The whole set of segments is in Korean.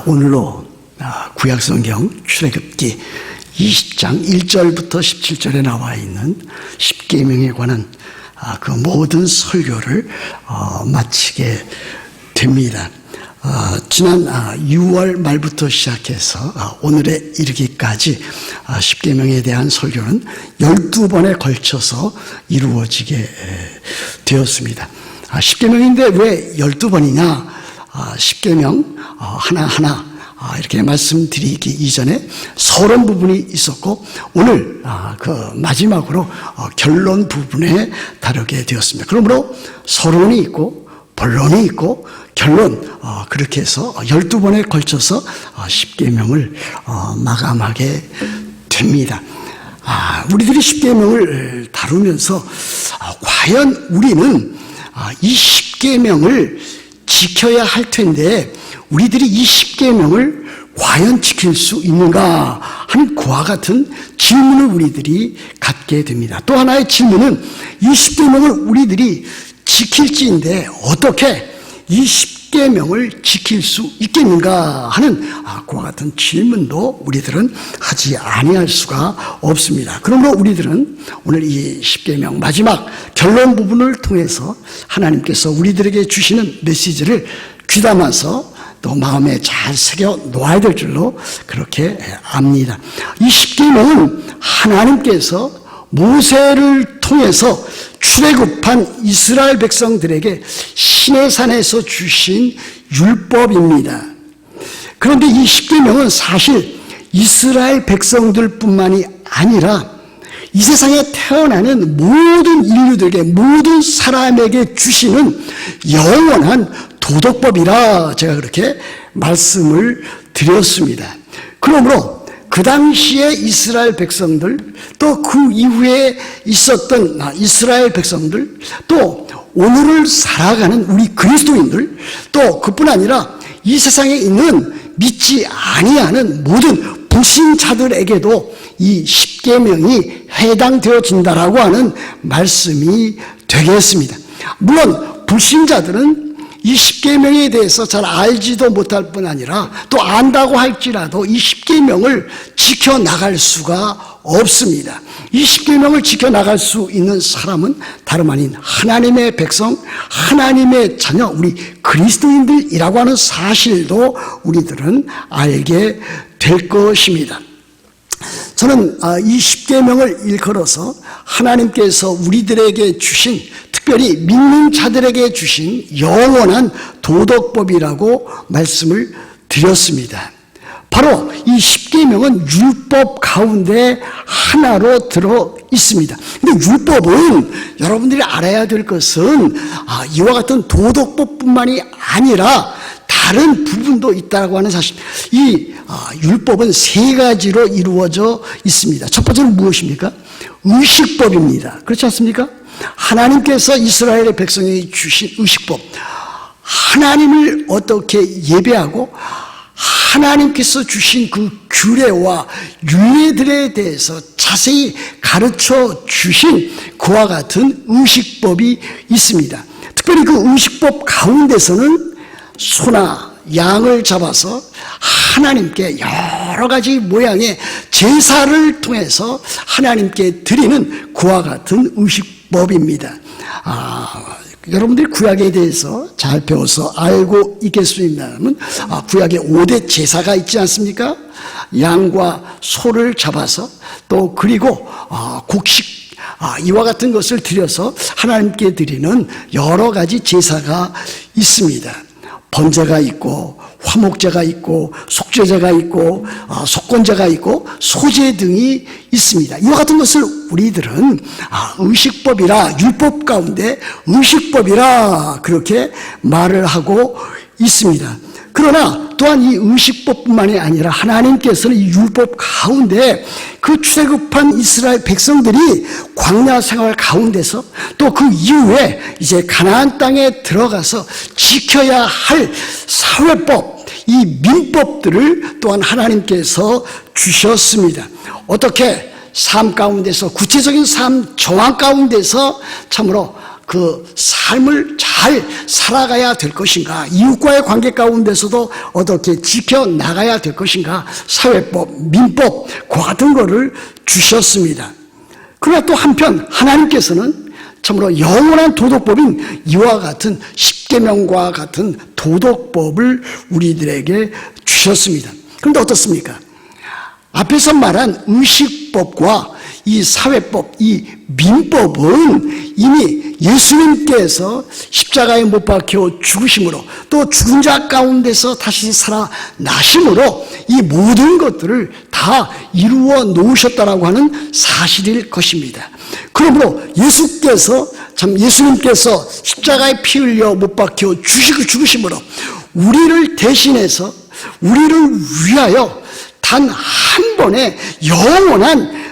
오늘로 구약성경 출애굽기 20장 1절부터 17절에 나와 있는 십계명에 관한 그 모든 설교를 마치게 됩니다. 지난 6월 말부터 시작해서 오늘에 이르기까지 십계명에 대한 설교는 12번에 걸쳐서 이루어지게 되었습니다. 십계명인데 왜 12번이냐? 십계명 하나하나 이렇게 말씀드리기 이전에 서론 부분이 있었고 오늘 그 마지막으로 결론 부분에 다루게 되었습니다. 그러므로 서론이 있고 본론이 있고 결론, 그렇게 해서 12번에 걸쳐서 십계명을 마감하게 됩니다. 우리들이 십계명을 다루면서 과연 우리는 이 십계명을 지켜야 할 텐데 우리들이 이 십계명을 과연 지킬 수 있는가 하는 그와 같은 질문을 우리들이 갖게 됩니다. 또 하나의 질문은 이 십계명을 우리들이 지킬지인데 어떻게 이 십계명을 지킬 수 있겠는가 하는 그와 같은 질문도 우리들은 하지 아니할 수가 없습니다. 그러므로 우리들은 오늘 이 십계명 마지막 결론 부분을 통해서 하나님께서 우리들에게 주시는 메시지를 귀담아서 또 마음에 잘 새겨 놓아야 될 줄로 그렇게 압니다. 이 십계명은 하나님께서 모세를 통해서 출애굽한 이스라엘 백성들에게 시내산에서 주신 율법입니다. 그런데 이 십계명은 사실 이스라엘 백성들뿐만이 아니라 이 세상에 태어나는 모든 인류들에게 모든 사람에게 주시는 영원한 도덕법이라 제가 그렇게 말씀을 드렸습니다. 그러므로 그 당시에 이스라엘 백성들 또 그 이후에 있었던 이스라엘 백성들 또 오늘을 살아가는 우리 그리스도인들 또 그뿐 아니라 이 세상에 있는 믿지 아니하는 모든 불신자들에게도 이 십계명이 해당되어진다라고 하는 말씀이 되겠습니다. 물론 불신자들은 이 십계명에 대해서 잘 알지도 못할 뿐 아니라 또 안다고 할지라도 이 십계명을 지켜나갈 수가 없습니다. 이 십계명을 지켜나갈 수 있는 사람은 다름 아닌 하나님의 백성, 하나님의 자녀, 우리 그리스도인들이라고 하는 사실도 우리들은 알게 될 것입니다. 저는 이 십계명을 일컬어서 하나님께서 우리들에게 주신 특별히 믿는 자들에게 주신 영원한 도덕법이라고 말씀을 드렸습니다. 바로 이 십계명은 율법 가운데 하나로 들어 있습니다. 근데 율법은 여러분들이 알아야 될 것은 이와 같은 도덕법뿐만이 아니라 다른 부분도 있다고 하는 사실. 이 율법은 세 가지로 이루어져 있습니다. 첫 번째는 무엇입니까? 의식법입니다. 그렇지 않습니까? 하나님께서 이스라엘의 백성에게 주신 의식법, 하나님을 어떻게 예배하고 하나님께서 주신 그 규례와 율례들에 대해서 자세히 가르쳐 주신 그와 같은 의식법이 있습니다. 특별히 그 의식법 가운데서는 소나 양을 잡아서 하나님께 여러 가지 모양의 제사를 통해서 하나님께 드리는 그와 같은 의식법입니다. 여러분들이 구약에 대해서 잘 배워서 알고 있겠습니다만 구약에 5대 제사가 있지 않습니까? 양과 소를 잡아서 또 그리고 곡식 이와 같은 것을 드려서 하나님께 드리는 여러 가지 제사가 있습니다. 번제가 있고 화목제가 있고 속죄제가 있고 속건제가 있고 소제 등이 있습니다. 이와 같은 것을 우리들은 의식법이라 율법 가운데 의식법이라 그렇게 말을 하고 있습니다. 그러나 또한 이 의식법뿐만이 아니라 하나님께서는 이 율법 가운데 그 출애굽한 이스라엘 백성들이 광야 생활 가운데서 또 그 이후에 이제 가나안 땅에 들어가서 지켜야 할 사회법, 이 민법들을 또한 하나님께서 주셨습니다. 어떻게 삶 가운데서 구체적인 삶 정황 가운데서 참으로 그 삶을 잘 잘 살아가야 될 것인가, 이웃과의 관계 가운데서도 어떻게 지켜나가야 될 것인가, 사회법, 민법, 그 같은 거를 주셨습니다. 그러나 또 한편 하나님께서는 참으로 영원한 도덕법인 이와 같은 십계명과 같은 도덕법을 우리들에게 주셨습니다. 그런데 어떻습니까? 앞에서 말한 의식법과 이 사회법, 이 민법은 이미 예수님께서 십자가에 못 박혀 죽으심으로, 또 죽은 자 가운데서 다시 살아나심으로 이 모든 것들을 다 이루어 놓으셨다라고 하는 사실일 것입니다. 그러므로 예수님께서 십자가에 피 흘려 못 박혀 죽으심으로 우리를 대신해서, 우리를 위하여 단 한 번의 영원한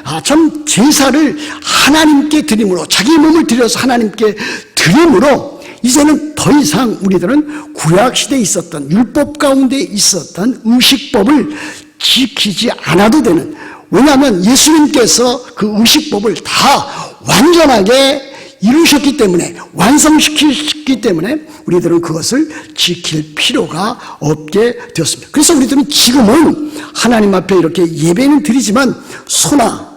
제사를 하나님께 드림으로, 자기 몸을 드려서 하나님께 드림으로 이제는 더 이상 우리들은 구약시대에 있었던, 율법 가운데 있었던 의식법을 지키지 않아도 되는, 왜냐하면 예수님께서 그 의식법을 다 완전하게 이루셨기 때문에, 완성시키셨기 때문에 우리들은 그것을 지킬 필요가 없게 되었습니다. 그래서 우리들은 지금은 하나님 앞에 이렇게 예배는 드리지만 소나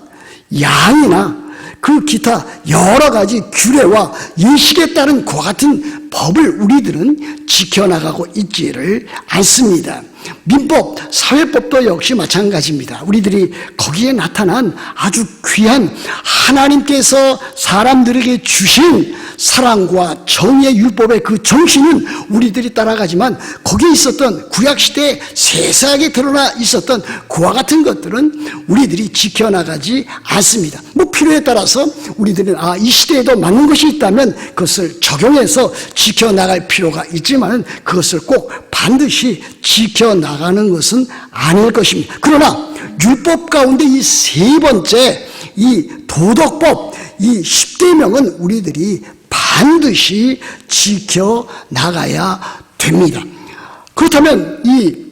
양이나 그 기타 여러 가지 규례와 예식에 따른 그와 같은 법을 우리들은 지켜나가고 있지를 않습니다. 민법, 사회법도 역시 마찬가지입니다. 우리들이 거기에 나타난 아주 귀한 하나님께서 사람들에게 주신 사랑과 정의의 율법의 그 정신은 우리들이 따라가지만, 거기에 있었던 구약시대에 세세하게 드러나 있었던 그와 같은 것들은 우리들이 지켜나가지 않습니다. 필요에 따라서 우리들은 이 시대에도 맞는 것이 있다면 그것을 적용해서 지켜나갈 필요가 있지만 그것을 꼭 반드시 지켜나가는 것은 아닐 것입니다. 그러나 율법 가운데 이 세 번째, 이 도덕법, 이 십계명은 우리들이 반드시 지켜나가야 됩니다. 그렇다면 이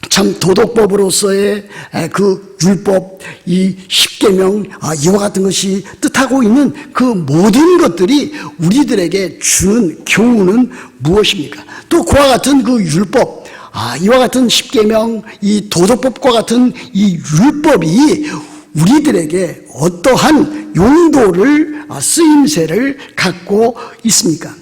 참 도덕법으로서의 그 율법, 이 십계명, 이와 같은 것이 뜻하고 있는 그 모든 것들이 우리들에게 주는 교훈은 무엇입니까? 또 그와 같은 그 율법, 이와 같은 십계명, 이 도덕법과 같은 이 율법이 우리들에게 어떠한 용도를, 쓰임새를 갖고 있습니까?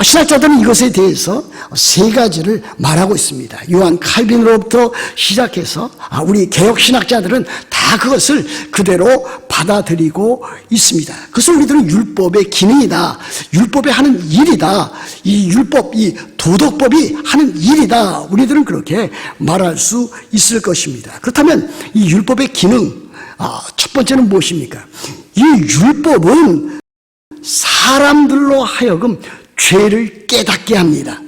신학자들은 이것에 대해서 세 가지를 말하고 있습니다. 요한 칼빈으로부터 시작해서 우리 개혁신학자들은 다 그것을 그대로 받아들이고 있습니다. 그것을 우리들은 율법의 기능이다, 율법이 하는 일이다, 이 율법, 이 도덕법이 하는 일이다, 우리들은 그렇게 말할 수 있을 것입니다. 그렇다면 이 율법의 기능, 첫 번째는 무엇입니까? 이 율법은 사람들로 하여금 죄를 깨닫게 합니다.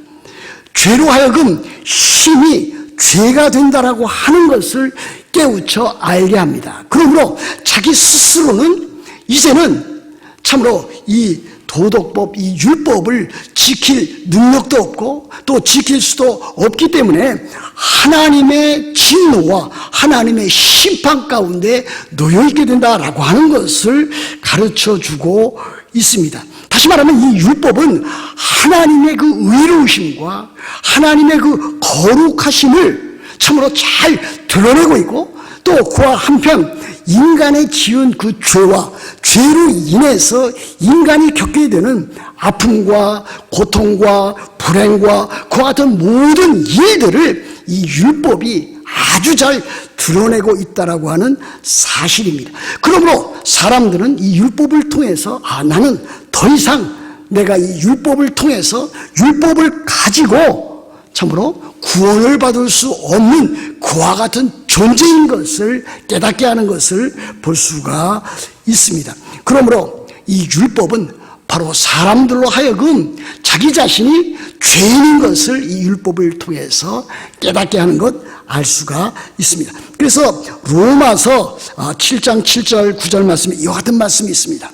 죄로 하여금 심히 죄가 된다라고 하는 것을 깨우쳐 알게 합니다. 그러므로 자기 스스로는 이제는 참으로 이 도덕법, 이 율법을 지킬 능력도 없고 또 지킬 수도 없기 때문에 하나님의 진노와 하나님의 심판 가운데 놓여있게 된다라고 하는 것을 가르쳐주고 있습니다. 다시 말하면 이 율법은 하나님의 그 의로우심과 하나님의 그 거룩하심을 참으로 잘 드러내고 있고, 또 그와 한편 인간의 지은 그 죄와 죄로 인해서 인간이 겪게 되는 아픔과 고통과 불행과 그와 같은 모든 일들을 이 율법이 아주 잘 드러내고 있다라고 하는 사실입니다. 그러므로 사람들은 이 율법을 통해서 나는 더 이상 내가 이 율법을 통해서 율법을 가지고 참으로 구원을 받을 수 없는 그와 같은 존재인 것을 깨닫게 하는 것을 볼 수가 있습니다. 그러므로 이 율법은 바로 사람들로 하여금 자기 자신이 죄인인 것을 이 율법을 통해서 깨닫게 하는 것 알 수가 있습니다. 그래서 로마서 7장 7절 9절 말씀에 이와 같은 말씀이 있습니다.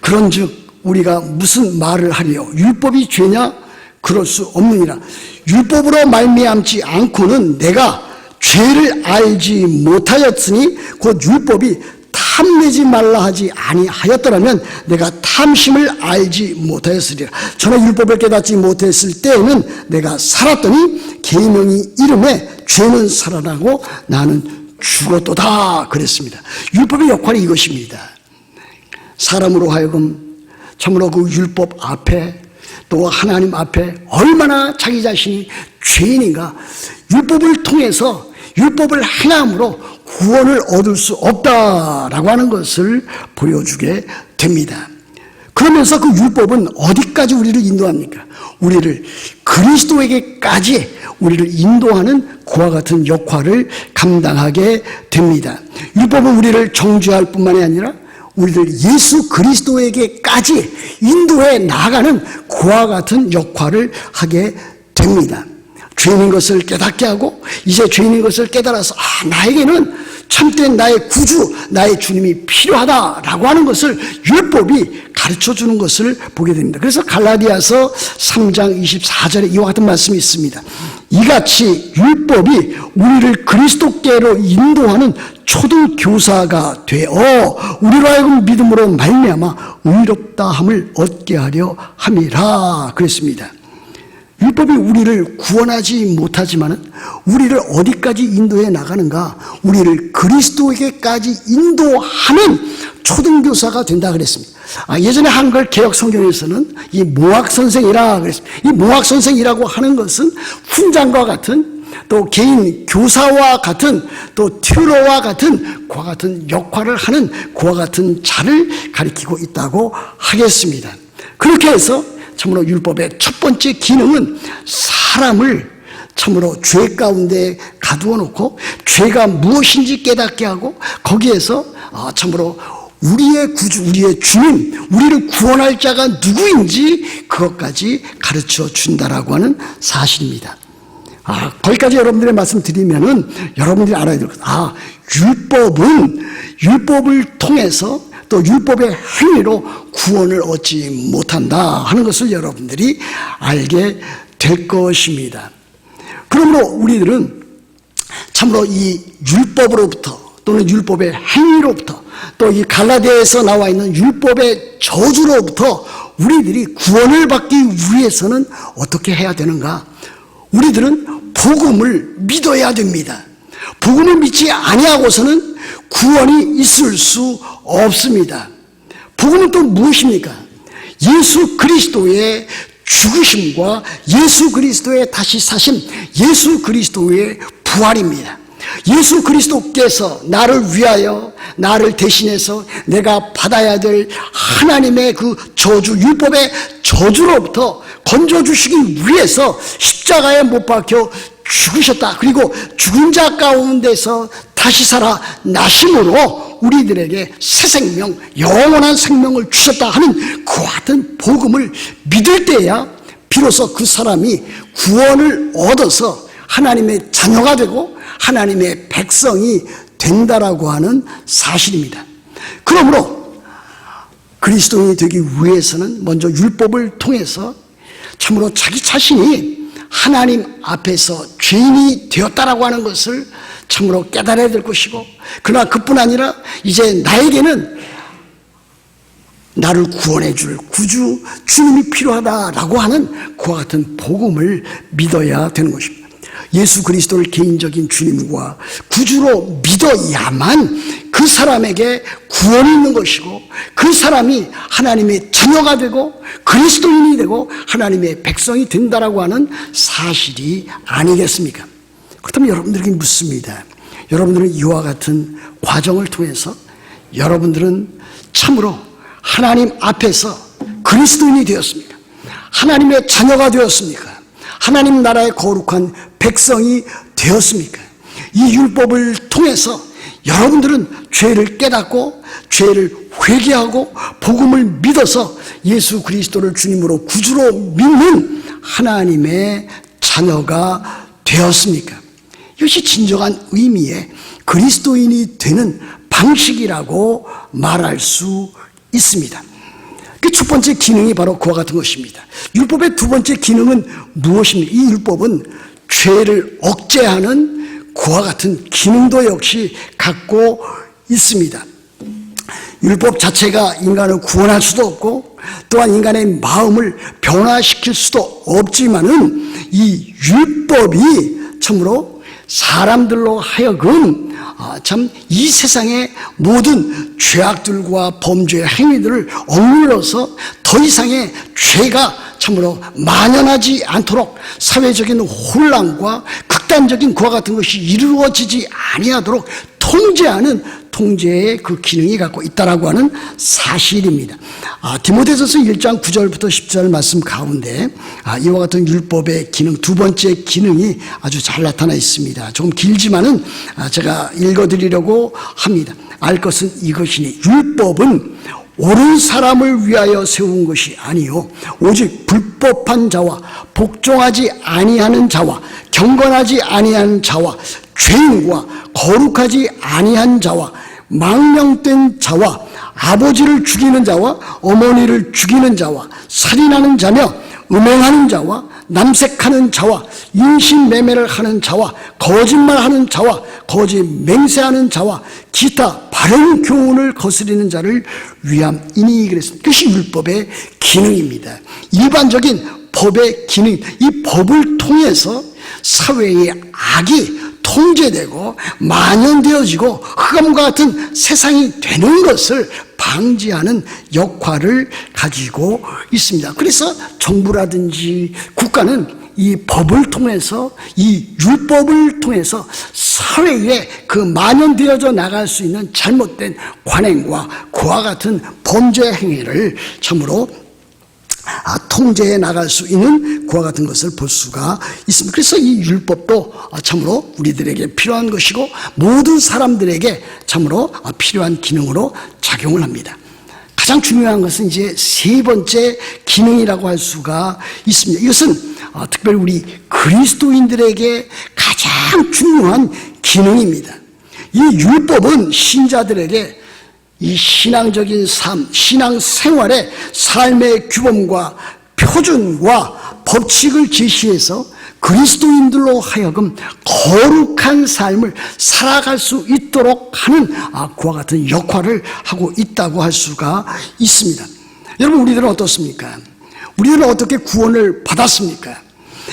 그런즉 우리가 무슨 말을 하리요? 율법이 죄냐? 그럴 수 없느니라. 율법으로 말미암지 않고는 내가 죄를 알지 못하였으니 곧 율법이 탐내지 말라 하지 아니하였더라면 내가 탐심을 알지 못하였으리라. 전에 율법을 깨닫지 못했을 때에는 내가 살았더니 계명이 이름에 죄는 살아나고 나는 죽었도다 그랬습니다. 율법의 역할이 이것입니다. 사람으로 하여금 참으로 그 율법 앞에 또 하나님 앞에 얼마나 자기 자신이 죄인인가, 율법을 통해서 율법을 행함으로 구원을 얻을 수 없다라고 하는 것을 보여주게 됩니다. 그러면서 그 율법은 어디까지 우리를 인도합니까? 우리를 그리스도에게까지 우리를 인도하는 그와 같은 역할을 감당하게 됩니다. 율법은 우리를 정죄할 뿐만이 아니라 우리를 예수 그리스도에게까지 인도해 나가는 그와 같은 역할을 하게 됩니다. 죄인인 것을 깨닫게 하고, 이제 죄인인 것을 깨달아서 나에게는 참된 나의 구주, 나의 주님이 필요하다라고 하는 것을 율법이 가르쳐주는 것을 보게 됩니다. 그래서 갈라디아서 3장 24절에 이와 같은 말씀이 있습니다. 이같이 율법이 우리를 그리스도께로 인도하는 초등교사가 되어 우리로 하여금 믿음으로 말미암아 의롭다함을 얻게 하려 함이라 그랬습니다. 율법이 우리를 구원하지 못하지만 우리를 어디까지 인도해 나가는가? 우리를 그리스도에게까지 인도하는 초등교사가 된다 그랬습니다. 예전에 한글 개역 성경에서는 이 모학선생이라 그랬습니다. 이 모학선생이라고 하는 것은 훈장과 같은, 또 개인 교사와 같은, 또 튜러와 같은 그와 같은 역할을 하는 그와 같은 자를 가리키고 있다고 하겠습니다. 그렇게 해서 참으로 율법의 첫 번째 기능은 사람을 참으로 죄 가운데 가두어 놓고 죄가 무엇인지 깨닫게 하고, 거기에서 참으로 우리의 구주, 우리의 주님, 우리를 구원할 자가 누구인지 그것까지 가르쳐 준다라고 하는 사실입니다. 거기까지 여러분들의 말씀 드리면은 여러분들이 알아야 될 것. 율법은 율법을 통해서 또 율법의 행위로 구원을 얻지 못한다 하는 것을 여러분들이 알게 될 것입니다. 그러므로 우리들은 참으로 이 율법으로부터 또는 율법의 행위로부터 또 이 갈라디아에서 나와 있는 율법의 저주로부터 우리들이 구원을 받기 위해서는 어떻게 해야 되는가? 우리들은 복음을 믿어야 됩니다. 복음을 믿지 아니하고서는 구원이 있을 수 없습니다. 복음은 또 무엇입니까? 예수 그리스도의 죽으심과 예수 그리스도의 다시 사심, 예수 그리스도의 부활입니다. 예수 그리스도께서 나를 위하여, 나를 대신해서 내가 받아야 될 하나님의 그 저주, 율법의 저주로부터 건져주시기 위해서 십자가에 못 박혀 죽으셨다. 그리고 죽은 자 가운데서 다시 살아 나심으로 우리들에게 새 생명, 영원한 생명을 주셨다 하는 그 같은 복음을 믿을 때야 비로소 그 사람이 구원을 얻어서 하나님의 자녀가 되고 하나님의 백성이 된다라고 하는 사실입니다. 그러므로 그리스도인이 되기 위해서는 먼저 율법을 통해서 참으로 자기 자신이 하나님 앞에서 죄인이 되었다라고 하는 것을 참으로 깨달아야 될 것이고, 그러나 그뿐 아니라 이제 나에게는 나를 구원해 줄 구주 주님이 필요하다라고 하는 그와 같은 복음을 믿어야 되는 것입니다. 예수 그리스도를 개인적인 주님과 구주로 믿어야만 그 사람에게 구원이 있는 것이고, 그 사람이 하나님의 자녀가 되고 그리스도인이 되고 하나님의 백성이 된다라고 하는 사실이 아니겠습니까? 그렇다면 여러분들에게 묻습니다. 여러분들은 이와 같은 과정을 통해서 여러분들은 참으로 하나님 앞에서 그리스도인이 되었습니까? 하나님의 자녀가 되었습니까? 하나님 나라의 거룩한 백성이 되었습니까? 이 율법을 통해서 여러분들은 죄를 깨닫고 죄를 회개하고 복음을 믿어서 예수 그리스도를 주님으로 구주로 믿는 하나님의 자녀가 되었습니까? 이것이 진정한 의미의 그리스도인이 되는 방식이라고 말할 수 있습니다. 그 첫 번째 기능이 바로 그와 같은 것입니다. 율법의 두 번째 기능은 무엇입니까? 이 율법은 죄를 억제하는 그와 같은 기능도 역시 갖고 있습니다. 율법 자체가 인간을 구원할 수도 없고 또한 인간의 마음을 변화시킬 수도 없지만은 이 율법이 참으로 사람들로 하여금 참 이 세상의 모든 죄악들과 범죄 행위들을 억눌러서 더 이상의 죄가 참으로 만연하지 않도록 사회적인 혼란과 극단적인 그와 같은 것이 이루어지지 아니하도록 통제하는 통제의 그 기능이 갖고 있다라고 하는 사실입니다. 디모데전서 1장 9절부터 10절 말씀 가운데 이와 같은 율법의 기능, 두 번째 기능이 아주 잘 나타나 있습니다. 조금 길지만은 제가 읽어드리려고 합니다. 알 것은 이것이니 율법은 옳은 사람을 위하여 세운 것이 아니요 오직 불법한 자와 복종하지 아니하는 자와 경건하지 아니하는 자와 죄인과 거룩하지 아니한 자와 망령된 자와 아버지를 죽이는 자와 어머니를 죽이는 자와 살인하는 자며 음행하는 자와 남색하는 자와 인신매매를 하는 자와 거짓말하는 자와 거짓 맹세하는 자와 기타 바른 교훈을 거스리는 자를 위함이니 그랬습니다. 그것이 율법의 기능입니다. 일반적인 법의 기능, 이 법을 통해서 사회의 악이 통제되고 만연되어지고 흑암과 같은 세상이 되는 것을 방지하는 역할을 가지고 있습니다. 그래서 정부라든지 국가는 이 법을 통해서 이 율법을 통해서 사회에 그 만연되어져 나갈 수 있는 잘못된 관행과 그와 같은 범죄 행위를 참으로 통제해 나갈 수 있는 그와 같은 것을 볼 수가 있습니다. 그래서 이 율법도 참으로 우리들에게 필요한 것이고 모든 사람들에게 참으로 필요한 기능으로 작용을 합니다. 가장 중요한 것은 이제 세 번째 기능이라고 할 수가 있습니다. 이것은 특별히 우리 그리스도인들에게 가장 중요한 기능입니다. 이 율법은 신자들에게 이 신앙적인 삶, 신앙생활의 삶의 규범과 표준과 법칙을 제시해서 그리스도인들로 하여금 거룩한 삶을 살아갈 수 있도록 하는 그와 같은 역할을 하고 있다고 할 수가 있습니다. 여러분, 우리들은 어떻습니까? 우리들은 어떻게 구원을 받았습니까?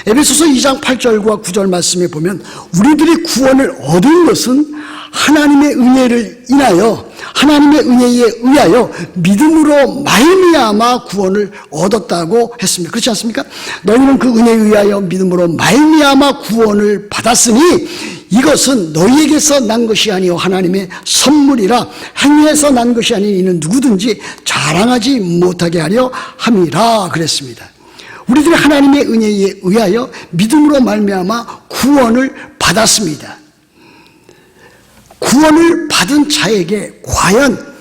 에베소서 2장 8절과 9절 말씀에 보면 우리들이 구원을 얻은 것은 하나님의 은혜를 인하여 하나님의 은혜에 의하여 믿음으로 말미암아 구원을 얻었다고 했습니다. 그렇지 않습니까? 너희는 그 은혜에 의하여 믿음으로 말미암아 구원을 받았으니 이것은 너희에게서 난 것이 아니요 하나님의 선물이라 행위에서 난 것이 아닌 이는 누구든지 자랑하지 못하게 하려 함이라 그랬습니다. 우리들이 하나님의 은혜에 의하여 믿음으로 말미암아 구원을 받았습니다. 구원을 받은 자에게 과연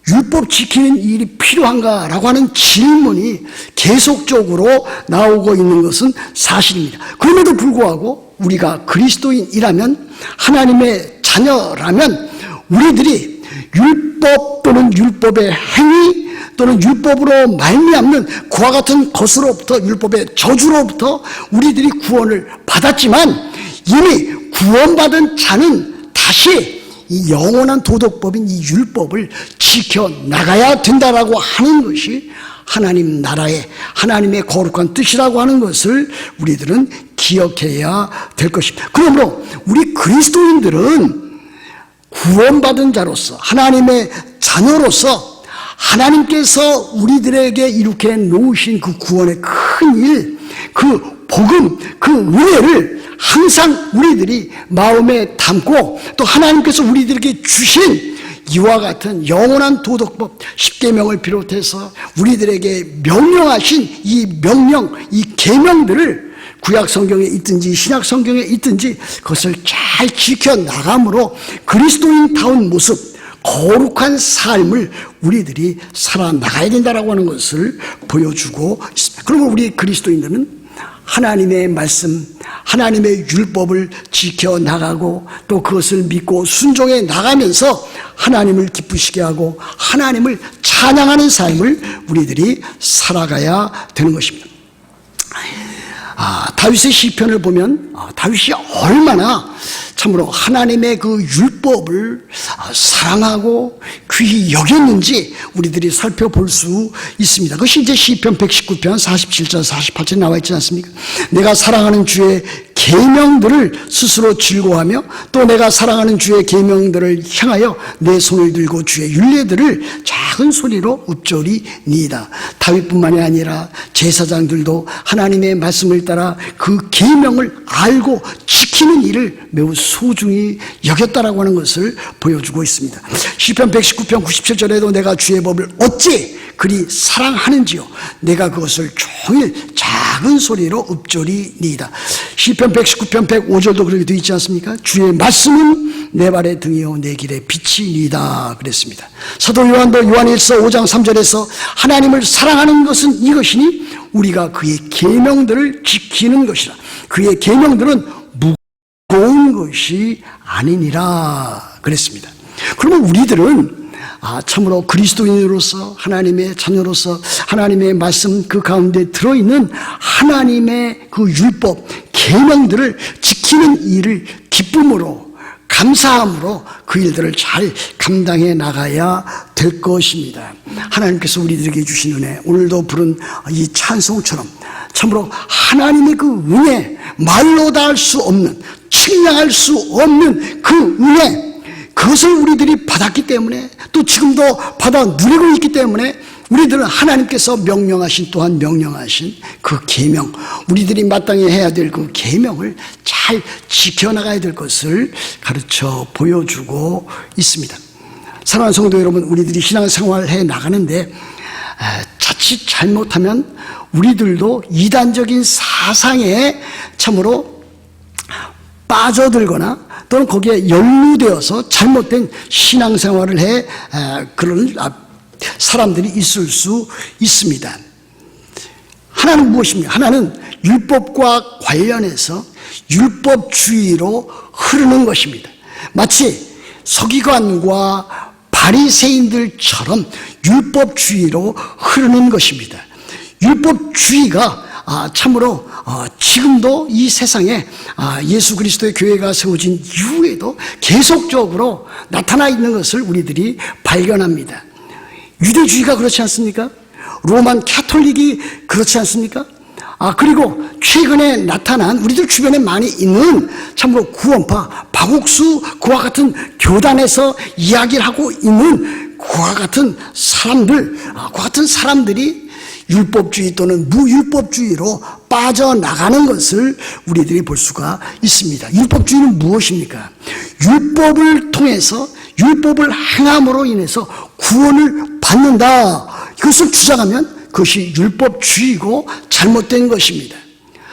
율법 지키는 일이 필요한가라고 하는 질문이 계속적으로 나오고 있는 것은 사실입니다. 그럼에도 불구하고 우리가 그리스도인이라면 하나님의 자녀라면 우리들이 율법 또는 율법의 행위 또는 율법으로 말미암는 그와 같은 것으로부터 율법의 저주로부터 우리들이 구원을 받았지만 이미 구원받은 자는 다시 이 영원한 도덕법인 이 율법을 지켜나가야 된다라고 하는 것이 하나님 나라의 하나님의 거룩한 뜻이라고 하는 것을 우리들은 기억해야 될 것입니다. 그러므로 우리 그리스도인들은 구원받은 자로서 하나님의 자녀로서 하나님께서 우리들에게 이렇게 놓으신 그 구원의 큰 일, 그 복음, 그 은혜를 항상 우리들이 마음에 담고 또 하나님께서 우리들에게 주신 이와 같은 영원한 도덕법 10계명을 비롯해서 우리들에게 명령하신 이 명령, 이 계명들을 구약 성경에 있든지 신약 성경에 있든지 그것을 잘 지켜나감으로 그리스도인다운 모습, 거룩한 삶을 우리들이 살아나가야 된다라고 하는 것을 보여주고 있습니다. 그러면 우리 그리스도인들은 하나님의 말씀, 하나님의 율법을 지켜나가고 또 그것을 믿고 순종해 나가면서 하나님을 기쁘시게 하고 하나님을 찬양하는 삶을 우리들이 살아가야 되는 것입니다. 다윗의 시편을 보면 다윗이 얼마나 참으로 하나님의 그 율법을 사랑하고 귀히 여겼는지 우리들이 살펴볼 수 있습니다. 그것이 이제 시편 119편 47절 48절 나와 있지 않습니까? 내가 사랑하는 주의 계명들을 스스로 즐거워하며 또 내가 사랑하는 주의 계명들을 향하여 내 손을 들고 주의 율례들을 작은 소리로 읊조리니이다. 다윗뿐만이 아니라 제사장들도 하나님의 말씀을 따라 그 계명을 알고 지키는 일을 매우 소중히 여겼다라고 하는 것을 보여주고 있습니다. 시편 119편 97절에도 내가 주의 법을 어찌 그리 사랑하는지요 내가 그것을 종일 작은 소리로 읊조리니이다. 시편 119편 105절도 그렇게 되어 있지 않습니까? 주의 말씀은 내 발의 등이요 내 길의 빛이니이다 그랬습니다. 사도 요한도 요한일서 5장 3절에서 하나님을 사랑하는 것은 이것이니 우리가 그의 계명들을 지키는 것이라. 그의 계명들은 무거운 것이 아니니라 그랬습니다. 그러면 우리들은 참으로 그리스도인으로서 하나님의 자녀로서 하나님의 말씀 그 가운데 들어있는 하나님의 그 율법 계명들을 지키는 일을 기쁨으로 감사함으로 그 일들을 잘 감당해 나가야 될 것입니다. 하나님께서 우리들에게 주신 은혜, 오늘도 부른 이 찬송처럼 참으로 하나님의 그 은혜, 말로 다 할 수 없는, 측량할 수 없는 그 은혜, 그것을 우리들이 받았기 때문에 또 지금도 받아 누리고 있기 때문에 우리들은 하나님께서 명령하신 또한 명령하신 그 계명, 우리들이 마땅히 해야 될 그 계명을 잘 지켜나가야 될 것을 가르쳐 보여주고 있습니다. 사랑하는 성도 여러분, 우리들이 신앙생활을 해 나가는데 자칫 잘못하면 우리들도 이단적인 사상에 참으로 빠져들거나 또는 거기에 연루되어서 잘못된 신앙생활을 해 그런 사람들이 있을 수 있습니다. 하나는 무엇입니까? 하나는 율법과 관련해서 율법주의로 흐르는 것입니다. 마치 서기관과 바리새인들처럼 율법주의로 흐르는 것입니다. 율법주의가 참으로 지금도 이 세상에 예수 그리스도의 교회가 세워진 이후에도 계속적으로 나타나 있는 것을 우리들이 발견합니다. 유대주의가 그렇지 않습니까? 로만 캐톨릭이 그렇지 않습니까? 그리고 최근에 나타난 우리들 주변에 많이 있는 참으로 구원파, 박옥수 그와 같은 교단에서 이야기를 하고 있는 그와 같은 사람들, 그와 같은 사람들이 율법주의 또는 무율법주의로 빠져나가는 것을 우리들이 볼 수가 있습니다. 율법주의는 무엇입니까? 율법을 통해서 율법을 행함으로 인해서 구원을 받는다. 이것을 주장하면 그것이 율법주의고 잘못된 것입니다.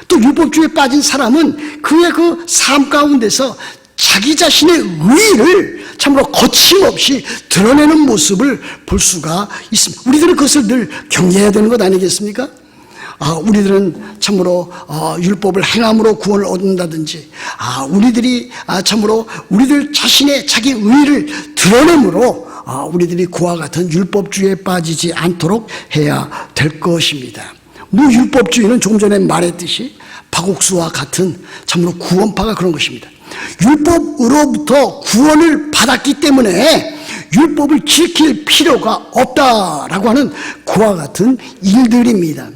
또 율법주의에 빠진 사람은 그의 그 삶 가운데서 자기 자신의 의의를 참으로 거침없이 드러내는 모습을 볼 수가 있습니다. 우리들은 그것을 늘 경계해야 되는 것 아니겠습니까? 우리들은 참으로 율법을 행함으로 구원을 얻는다든지 우리들이 참으로 우리들 자신의 자기 의의를 드러내므로 우리들이 그와 같은 율법주의에 빠지지 않도록 해야 될 것입니다. 무율법주의는 조금 전에 말했듯이 박옥수와 같은 참으로 구원파가 그런 것입니다. 율법으로부터 구원을 받았기 때문에 율법을 지킬 필요가 없다라고 하는 그와 같은 일들입니다.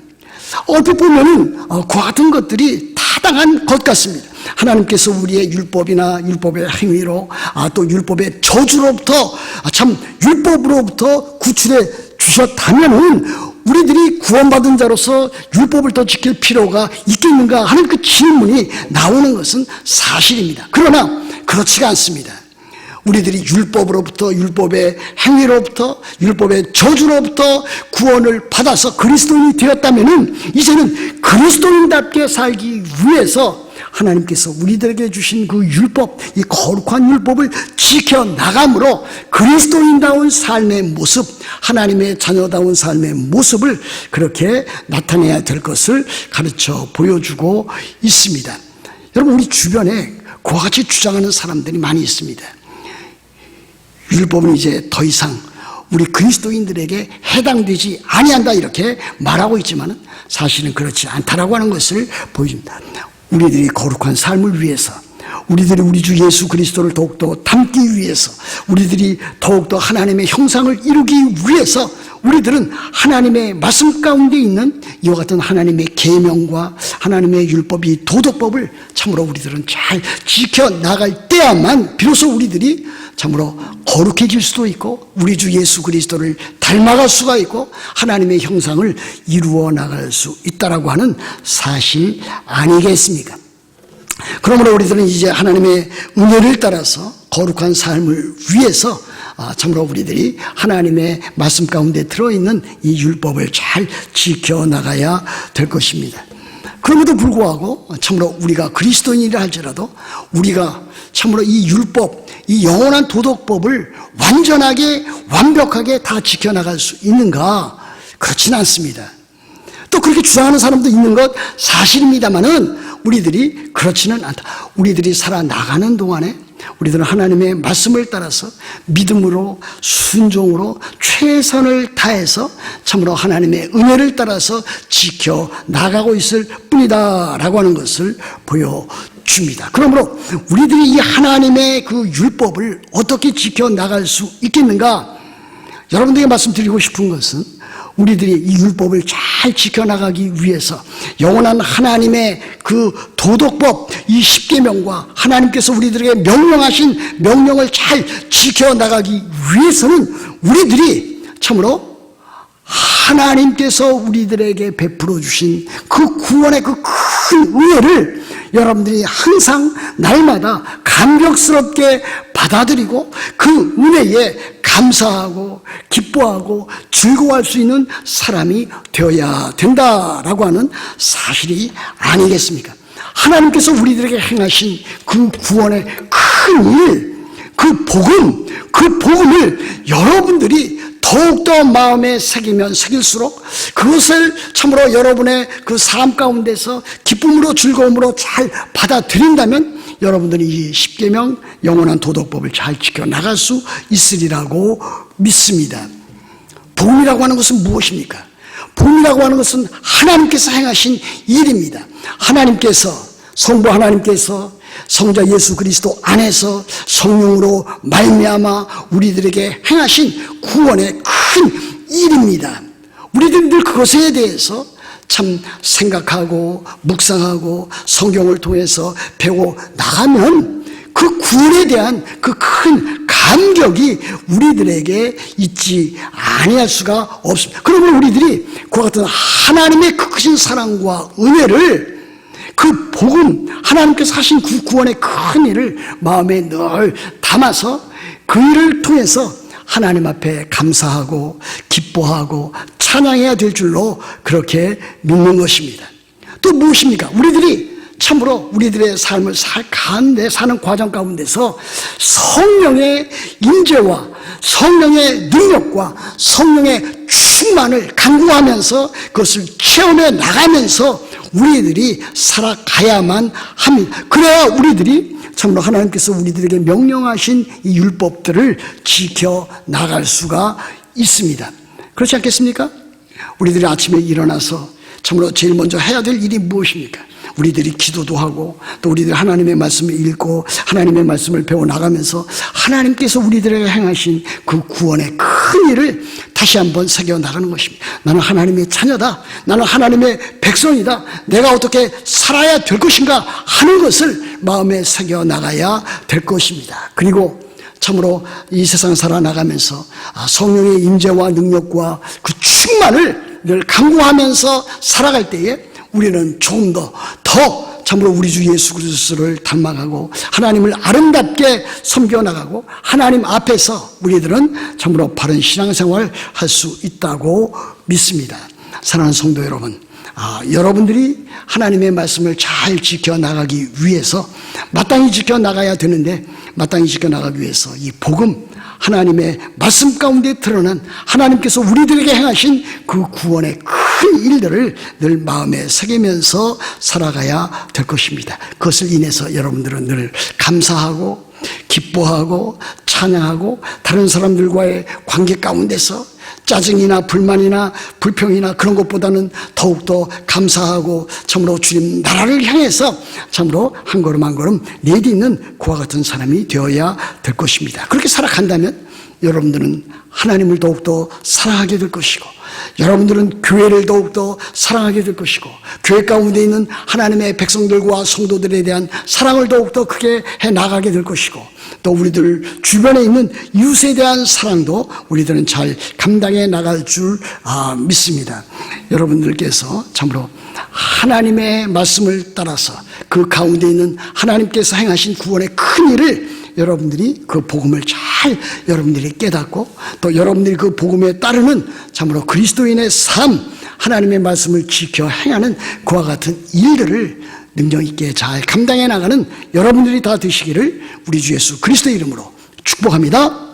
얼핏 보면은 그와 같은 것들이 타당한 것 같습니다. 하나님께서 우리의 율법이나 율법의 행위로 또 율법의 저주로부터 참 율법으로부터 구출해 주셨다면은 우리들이 구원받은 자로서 율법을 더 지킬 필요가 있겠는가 하는 그 질문이 나오는 것은 사실입니다. 그러나 그렇지가 않습니다. 우리들이 율법으로부터, 율법의 행위로부터, 율법의 저주로부터 구원을 받아서 그리스도인이 되었다면은 이제는 그리스도인답게 살기 위해서 하나님께서 우리들에게 주신 그 율법, 이 거룩한 율법을 지켜나감으로 그리스도인다운 삶의 모습, 하나님의 자녀다운 삶의 모습을 그렇게 나타내야 될 것을 가르쳐 보여주고 있습니다. 여러분, 우리 주변에 그와 같이 주장하는 사람들이 많이 있습니다. 율법은 이제 더 이상 우리 그리스도인들에게 해당되지 아니한다 이렇게 말하고 있지만은 사실은 그렇지 않다라고 하는 것을 보여줍니다. 우리들이 거룩한 삶을 위해서, 우리들이 우리 주 예수 그리스도를 더욱더 닮기 위해서, 우리들이 더욱더 하나님의 형상을 이루기 위해서 우리들은 하나님의 말씀 가운데 있는 이와 같은 하나님의 계명과 하나님의 율법이 도덕법을 참으로 우리들은 잘 지켜나갈 때야만 비로소 우리들이 참으로 거룩해질 수도 있고 우리 주 예수 그리스도를 닮아갈 수가 있고 하나님의 형상을 이루어 나갈 수 있다라고 하는 사실 아니겠습니까? 그러므로 우리들은 이제 하나님의 은혜를 따라서 거룩한 삶을 위해서 참으로 우리들이 하나님의 말씀 가운데 들어있는 이 율법을 잘 지켜나가야 될 것입니다. 그럼에도 불구하고 참으로 우리가 그리스도인이라 할지라도 우리가 참으로 이 율법, 이 영원한 도덕법을 완전하게 완벽하게 다 지켜나갈 수 있는가? 그렇지는 않습니다. 또 그렇게 주장하는 사람도 있는 것 사실입니다만은 우리들이 그렇지는 않다. 우리들이 살아나가는 동안에 우리들은 하나님의 말씀을 따라서 믿음으로 순종으로 최선을 다해서 참으로 하나님의 은혜를 따라서 지켜나가고 있을 뿐이다 라고 하는 것을 보여줍니다. 그러므로 우리들이 이 하나님의 그 율법을 어떻게 지켜나갈 수 있겠는가? 여러분들에게 말씀드리고 싶은 것은 우리들이 이 율법을 잘 지켜나가기 위해서 영원한 하나님의 그 도덕법, 이 십계명과 하나님께서 우리들에게 명령하신 명령을 잘 지켜나가기 위해서는 우리들이 참으로 하나님께서 우리들에게 베풀어 주신 그 구원의 그 큰 은혜를 여러분들이 항상 날마다 감격스럽게 받아들이고 그 은혜에 감사하고 기뻐하고 즐거워할 수 있는 사람이 되어야 된다라고 하는 사실이 아니겠습니까? 하나님께서 우리들에게 행하신 그 구원의 큰 일, 그 복음을 여러분들이 더욱더 마음에 새기면 새길수록 그것을 참으로 여러분의 그 삶 가운데서 기쁨으로 즐거움으로 잘 받아들인다면 여러분들이 이 십계명 영원한 도덕법을 잘 지켜나갈 수 있으리라고 믿습니다. 복음이라고 하는 것은 무엇입니까? 복음이라고 하는 것은 하나님께서 행하신 일입니다. 성부 하나님께서 성자 예수 그리스도 안에서 성령으로 말미암아 우리들에게 행하신 구원의 큰 일입니다. 우리들은 늘 그것에 대해서 참 생각하고 묵상하고 성경을 통해서 배워 나가면 그 구원에 대한 그 큰 감격이 우리들에게 있지 아니할 수가 없습니다. 그러면 우리들이 그와 같은 하나님의 그 크신 사랑과 은혜를 그 복음, 하나님께서 하신 그 구원의 큰 일을 마음에 늘 담아서 그 일을 통해서 하나님 앞에 감사하고 기뻐하고 찬양해야 될 줄로 그렇게 믿는 것입니다. 또 무엇입니까? 우리들이 참으로 우리들의 삶을 사는 과정 가운데서 성령의 임재와 성령의 능력과 성령의 충만을 간구하면서 그것을 체험해 나가면서 우리들이 살아가야만 합니다. 그래야 우리들이 참으로 하나님께서 우리들에게 명령하신 이 율법들을 지켜나갈 수가 있습니다. 그렇지 않겠습니까? 우리들이 아침에 일어나서 참으로 제일 먼저 해야 될 일이 무엇입니까? 우리들이 기도도 하고 또 우리들이 하나님의 말씀을 읽고 하나님의 말씀을 배워나가면서 하나님께서 우리들에게 행하신 그 구원의 큰 일을 다시 한번 새겨나가는 것입니다. 나는 하나님의 자녀다. 나는 하나님의 백성이다. 내가 어떻게 살아야 될 것인가 하는 것을 마음에 새겨나가야 될 것입니다. 그리고 참으로 이 세상 살아나가면서 성령의 임재와 능력과 그 충만을 늘 간구하면서 살아갈 때에 우리는 조금 더 참으로 우리 주 예수 그리스도를 닮아가고 하나님을 아름답게 섬겨나가고 하나님 앞에서 우리들은 참으로 바른 신앙생활을 할 수 있다고 믿습니다. 사랑하는 성도 여러분, 여러분들이 하나님의 말씀을 잘 지켜나가기 위해서 마땅히 지켜나가야 되는데 마땅히 지켜나가기 위해서 이 복음, 하나님의 말씀 가운데 드러난 하나님께서 우리들에게 행하신 그 구원의 큰 일들을 늘 마음에 새기면서 살아가야 될 것입니다. 그것을 인해서 여러분들은 늘 감사하고 기뻐하고 찬양하고 다른 사람들과의 관계 가운데서 짜증이나 불만이나 불평이나 그런 것보다는 더욱더 감사하고 참으로 주님 나라를 향해서 참으로 한 걸음 한 걸음 내딛는 그와 같은 사람이 되어야 될 것입니다. 그렇게 살아간다면 여러분들은 하나님을 더욱더 사랑하게 될 것이고, 여러분들은 교회를 더욱더 사랑하게 될 것이고, 교회 가운데 있는 하나님의 백성들과 성도들에 대한 사랑을 더욱더 크게 해나가게 될 것이고, 또 우리들 주변에 있는 이웃에 대한 사랑도 우리들은 잘 감당해 나갈 줄 믿습니다. 여러분들께서 참으로 하나님의 말씀을 따라서 그 가운데 있는 하나님께서 행하신 구원의 큰 일을 여러분들이 그 복음을 잘 여러분들이 깨닫고, 또 여러분들이 그 복음에 따르는 참으로 그리스도인의 삶, 하나님의 말씀을 지켜 행하는 그와 같은 일들을 능력 있게 잘 감당해 나가는 여러분들이 다 되시기를 우리 주 예수 그리스도의 이름으로 축복합니다.